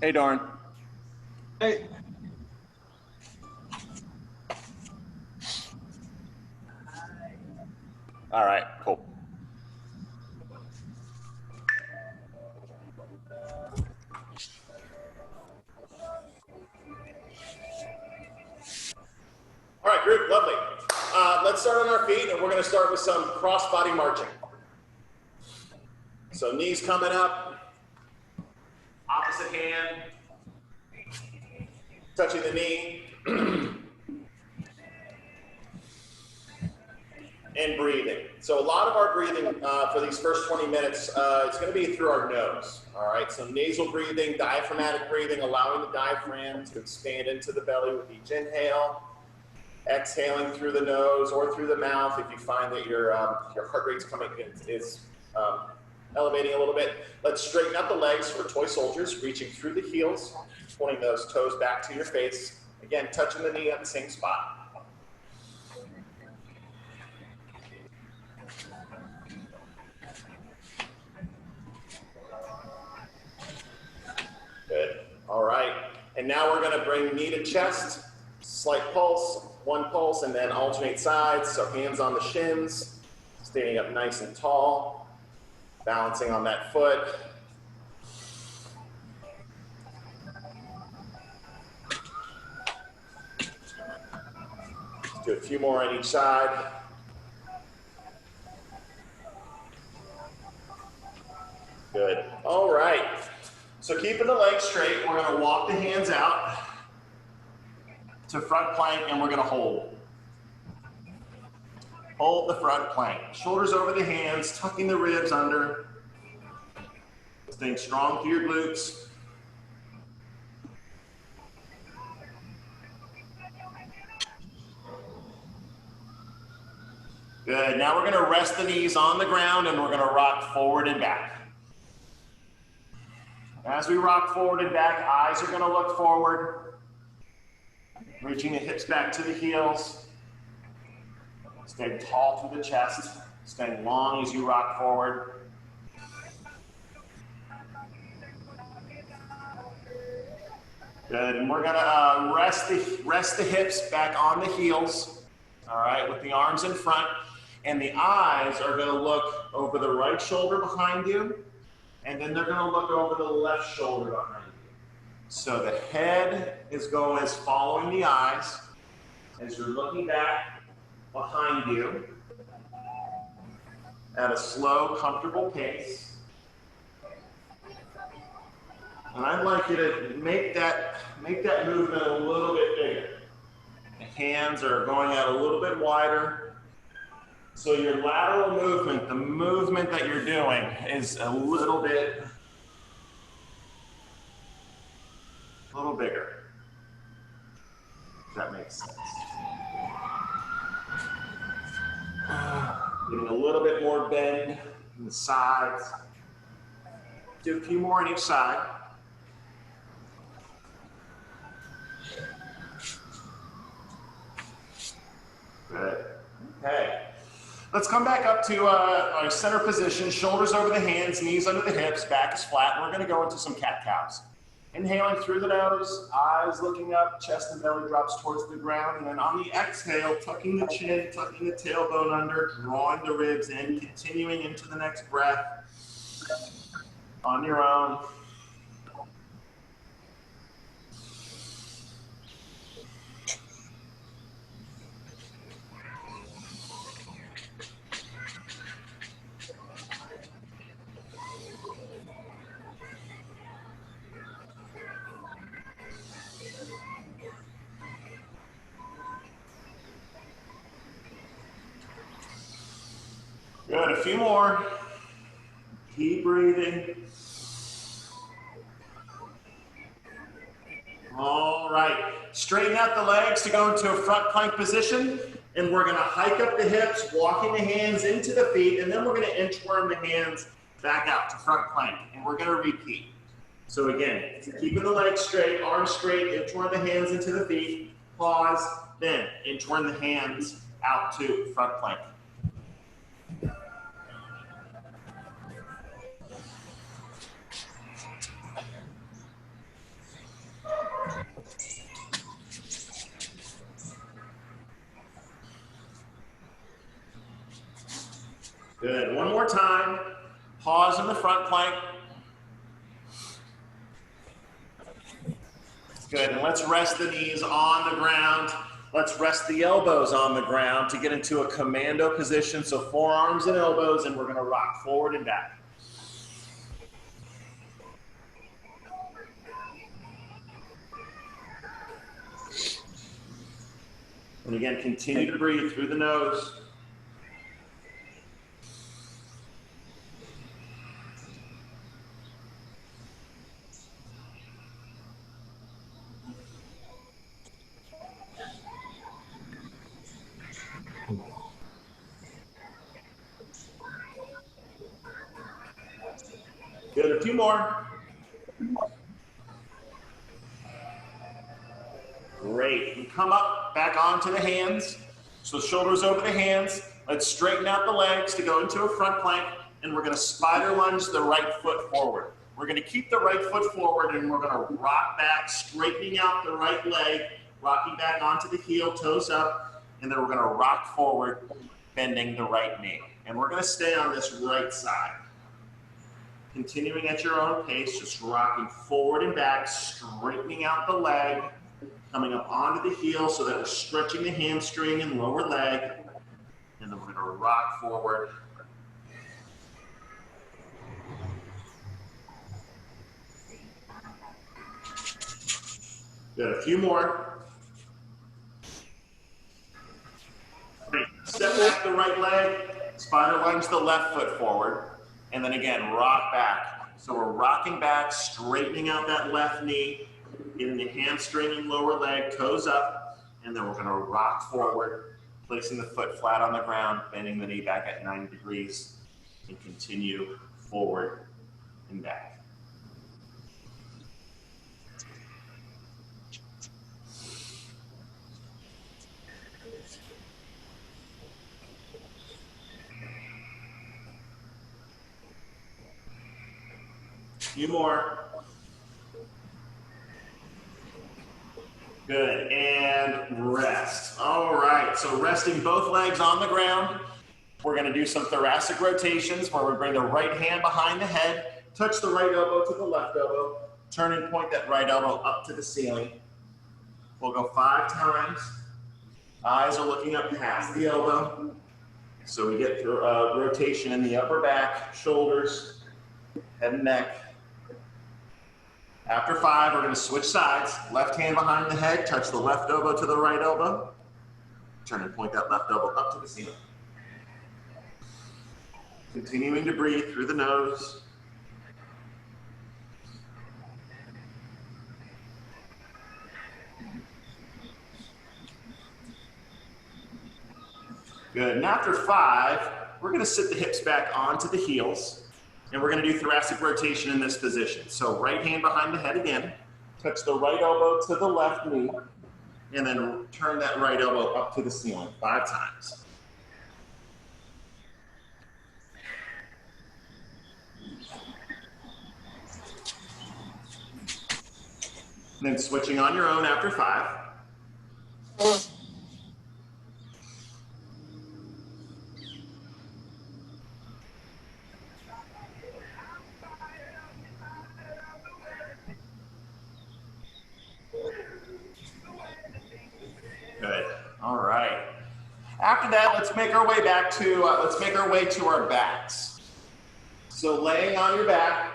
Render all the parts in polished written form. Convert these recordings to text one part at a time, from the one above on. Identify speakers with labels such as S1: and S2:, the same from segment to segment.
S1: Hey, Darn.
S2: Hey.
S1: All right, cool.
S3: All right, group, lovely. Let's start on our feet, and we're going to start with some cross-body marching. So knees coming up, opposite hand, touching the knee, and breathing. So a lot of our breathing for these first 20 minutes is going to be through our nose. All right, so nasal breathing, diaphragmatic breathing, allowing the diaphragm to expand into the belly with each inhale. Exhaling through the nose or through the mouth if you find that your heart rate's is elevating a little bit. Let's straighten out the legs for toy soldiers, reaching through the heels, pulling those toes back to your face. Again, touching the knee at the same spot. Good. All right. And now we're going to bring knee to chest, slight pulse, one pulse, and then alternate sides. So hands on the shins, standing up nice and tall, balancing on that foot. Let's do a few more on each side. Good. All right. So keeping the legs straight, we're going to walk the hands out to front plank, and we're going to hold. Hold the front plank. Shoulders over the hands, tucking the ribs under. Staying strong through your glutes. Good. Now we're going to rest the knees on the ground, and we're going to rock forward and back. As we rock forward and back, eyes are going to look forward, reaching the hips back to the heels. Stay tall through the chest, staying long as you rock forward. Good, and we're going to rest the hips back on the heels, all right, with the arms in front, and the eyes are going to look over the right shoulder behind you, and then they're going to look over the left shoulder behind you. So the head is following the eyes as you're looking back behind you at a slow, comfortable pace. And I'd like you to make that movement a little bit bigger. The hands are going out a little bit wider. So your lateral movement, the movement that you're doing, is a little bit bigger. If that makes sense. Getting a little bit more bend in the sides. Do a few more on each side. Good. Okay. Let's come back up to our center position, shoulders over the hands, knees under the hips, back is flat, and we're going to go into some cat-cows. Inhaling through the nose, eyes looking up, chest and belly drops towards the ground, and then on the exhale, tucking the chin, tucking the tailbone under, drawing the ribs in, continuing into the next breath on your own. Good, a few more. Keep breathing. All right, straighten out the legs to go into a front plank position, and we're gonna hike up the hips, walking the hands into the feet, and then we're gonna inchworm the hands back out to front plank, and we're gonna repeat. So again, keeping the legs straight, arms straight, inchworm the hands into the feet, pause, then inchworm the hands out to front plank. Good. One more time. Pause in the front plank. Good. And let's rest the knees on the ground. Let's rest the elbows on the ground to get into a commando position. So forearms and elbows, and we're going to rock forward and back. And again, continue to breathe through the nose. Good, a few more. Great, and come up, back onto the hands. So shoulders over the hands. Let's straighten out the legs to go into a front plank, and we're gonna spider lunge the right foot forward. We're gonna keep the right foot forward, and we're gonna rock back, straightening out the right leg, rocking back onto the heel, toes up, and then we're gonna rock forward, bending the right knee. And we're gonna stay on this right side. Continuing at your own pace, just rocking forward and back, straightening out the leg, coming up onto the heel so that we're stretching the hamstring and lower leg, and then we're gonna rock forward. Good, a few more. Great. Step back the right leg, spider lunge the left foot forward, and then again, rock back. So we're rocking back, straightening out that left knee, getting the hamstring and lower leg, toes up, and then we're gonna rock forward, placing the foot flat on the ground, bending the knee back at 90 degrees, and continue forward and back. Few more. Good, and rest. All right, so resting both legs on the ground. We're gonna do some thoracic rotations where we bring the right hand behind the head, touch the right elbow to the left elbow, turn and point that right elbow up to the ceiling. We'll go 5 times. Eyes are looking up past the elbow. So we get rotation in the upper back, shoulders, head and neck. After 5, we're going to switch sides. Left hand behind the head, touch the left elbow to the right elbow. Turn and point that left elbow up to the ceiling. Continuing to breathe through the nose. Good, and after 5, we're going to sit the hips back onto the heels. And we're going to do thoracic rotation in this position. So right hand behind the head again, touch the right elbow to the left knee, and then turn that right elbow up to the ceiling 5 times. And then switching on your own after 5. Good. All right. After that, let's make our way back to our backs. So laying on your back.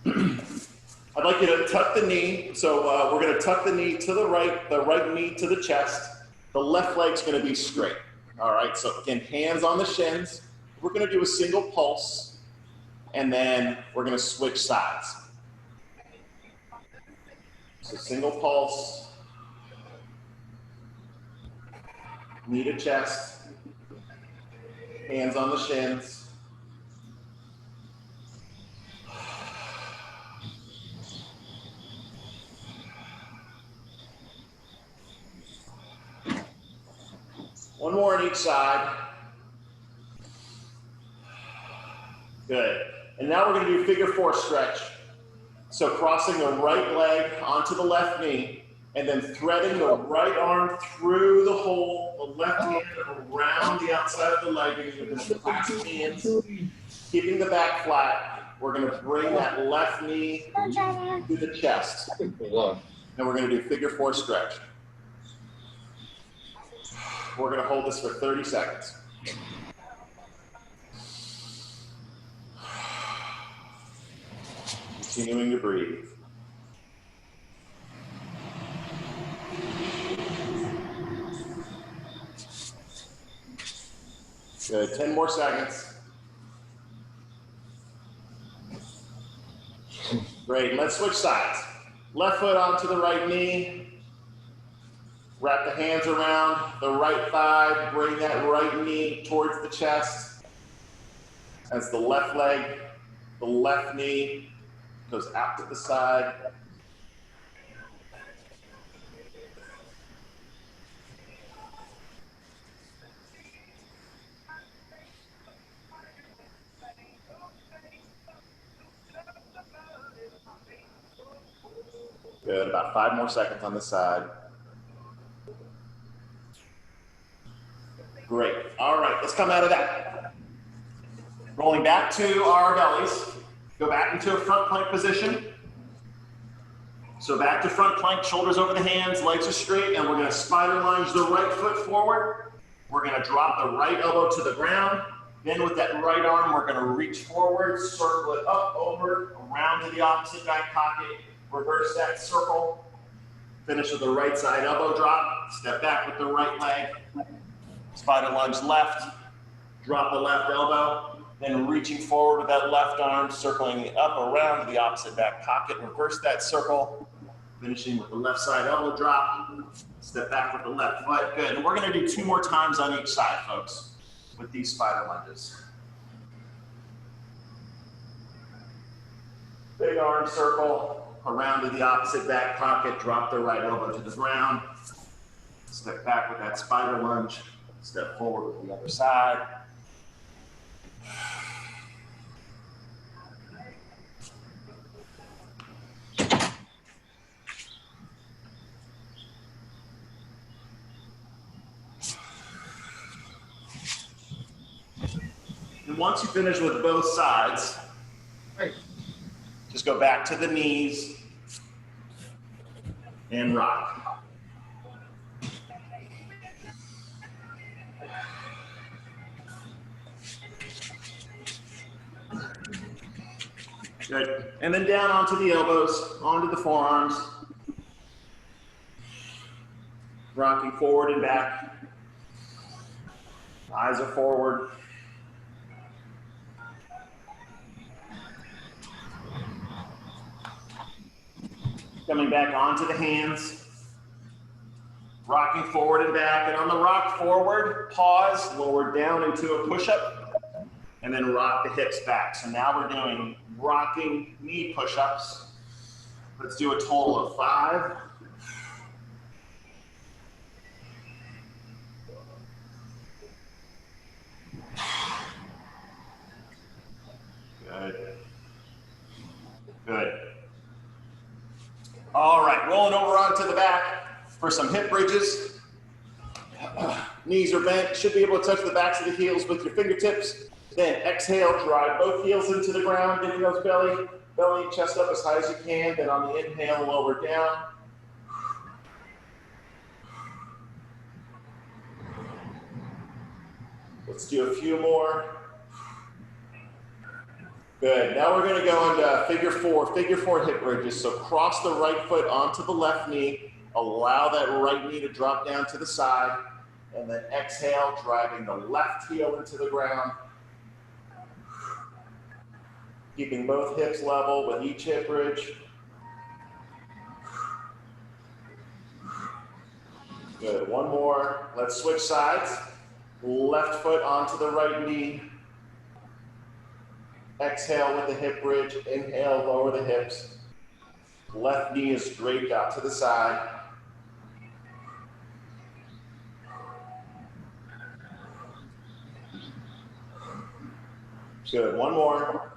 S3: I'd like you to tuck the knee. So we're going to tuck the knee to the right knee to the chest. The left leg's going to be straight. All right. So again, hands on the shins. We're going to do a single pulse, and then we're going to switch sides. So single pulse, knee to chest, hands on the shins. One more on each side. Good. And now we're going to do figure 4 stretch. So crossing the right leg onto the left knee, and then threading the right arm through the hole, the left hand around the outside of the leg, and you're going to clasp hands, keeping the back flat. We're going to bring that left knee to the chest, and we're going to do figure 4 stretch. We're going to hold this for 30 seconds. Continuing to breathe. Good, 10 more seconds. Great, let's switch sides. Left foot onto the right knee. Wrap the hands around the right thigh. Bring that right knee towards the chest. As the left leg, the left knee goes out to the side. Good, about 5 more seconds on this side. Great, all right, let's come out of that. Rolling back to our bellies. Go back into a front plank position. So back to front plank, shoulders over the hands, legs are straight, and we're gonna spider lunge the right foot forward. We're gonna drop the right elbow to the ground. Then with that right arm, we're gonna reach forward, circle it up, over, around to the opposite back pocket, reverse that circle. Finish with the right side elbow drop, step back with the right leg, spider lunge left, drop the left elbow, then reaching forward with that left arm, circling up around to the opposite back pocket, reverse that circle, finishing with the left side elbow drop, step back with the left foot, good. And we're gonna do 2 more times on each side, folks, with these spider lunges. Big arm circle, around to the opposite back pocket, drop the right elbow to the ground, step back with that spider lunge, step forward with the other side. And once you finish with both sides, just go back to the knees and rock. Good. And then down onto the elbows, onto the forearms. Rocking forward and back. Eyes are forward. Coming back onto the hands. Rocking forward and back. And on the rock forward, pause, lower down into a push-up, and then rock the hips back. So now we're doing rocking knee push-ups. Let's do a total of 5. Good. Good. All right, rolling over onto the back for some hip bridges. Knees are bent, should be able to touch the backs of the heels with your fingertips. Then exhale, drive both heels into the ground, getting those belly, chest up as high as you can. Then on the inhale, lower down. Let's do a few more. Good, now we're gonna go into figure 4 hip bridges. So cross the right foot onto the left knee, allow that right knee to drop down to the side, and then exhale, driving the left heel into the ground. Keeping both hips level with each hip bridge. Good, one more. Let's switch sides. Left foot onto the right knee. Exhale with the hip bridge. Inhale, lower the hips. Left knee is draped out to the side. Good, one more.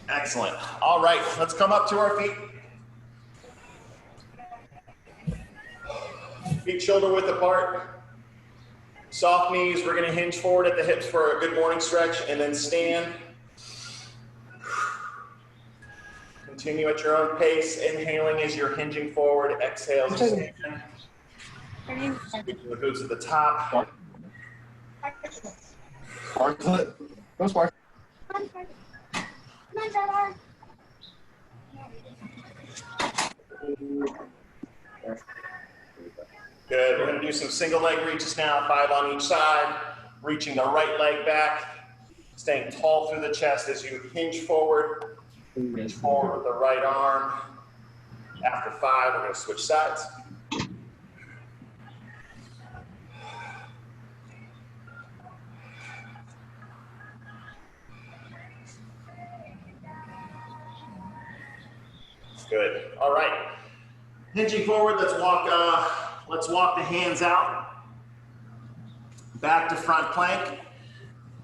S3: Excellent. All right, let's come up to our feet. Feet shoulder width apart. Soft knees, we're gonna hinge forward at the hips for a good morning stretch and then stand. Continue at your own pace. Inhaling as you're hinging forward. Exhale as you stand. Squeezing the glutes at the top.
S2: Go Spark.
S3: Good, we're gonna do some single leg reaches now, 5 on each side. Reaching the right leg back. Staying tall through the chest as you hinge forward. Reach forward with the right arm. After 5, we're gonna switch sides. Good, all right. Hinging forward, let's walk the hands out. Back to front plank.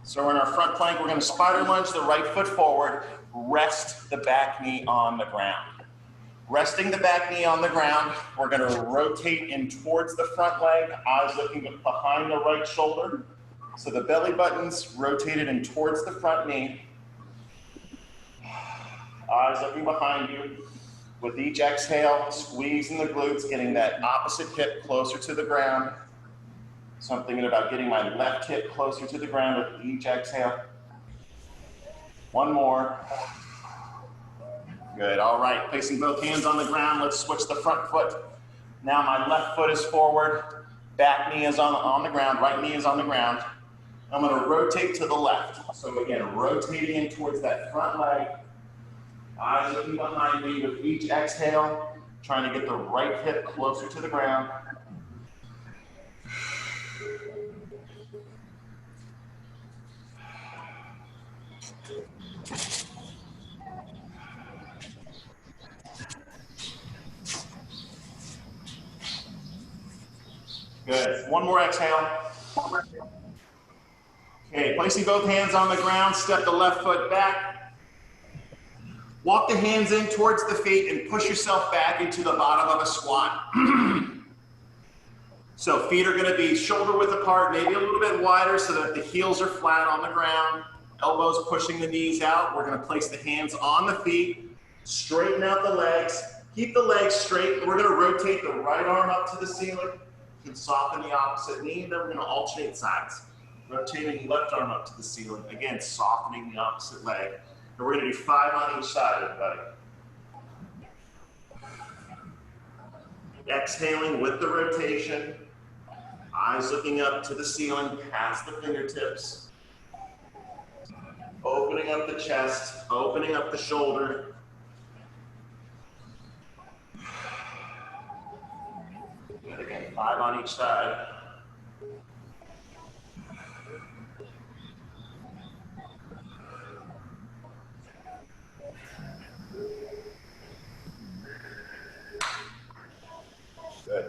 S3: So we're in our front plank, we're gonna spider lunge the right foot forward, rest the back knee on the ground. Resting the back knee on the ground, we're gonna rotate in towards the front leg, eyes looking behind the right shoulder. So the belly button's rotated in towards the front knee. Eyes looking behind you. With each exhale, squeezing the glutes, getting that opposite hip closer to the ground. So I'm thinking about getting my left hip closer to the ground with each exhale. One more. Good, all right. Placing both hands on the ground, let's switch the front foot. Now my left foot is forward, back knee is on the ground, right knee is on the ground. I'm gonna rotate to the left. So again, rotating in towards that front leg. Eyes looking behind me with each exhale, trying to get the right hip closer to the ground. Good, one more exhale. Okay, placing both hands on the ground, step the left foot back. Walk the hands in towards the feet and push yourself back into the bottom of a squat. So feet are gonna be shoulder width apart, maybe a little bit wider so that the heels are flat on the ground. Elbows pushing the knees out. We're gonna place the hands on the feet, straighten out the legs, keep the legs straight. We're gonna rotate the right arm up to the ceiling. You can soften the opposite knee, then we're gonna alternate sides. Rotating left arm up to the ceiling. Again, softening the opposite leg. And we're gonna do 5 on each side, everybody. Exhaling with the rotation. Eyes looking up to the ceiling, past the fingertips. Opening up the chest, opening up the shoulder. And again, 5 on each side. Good.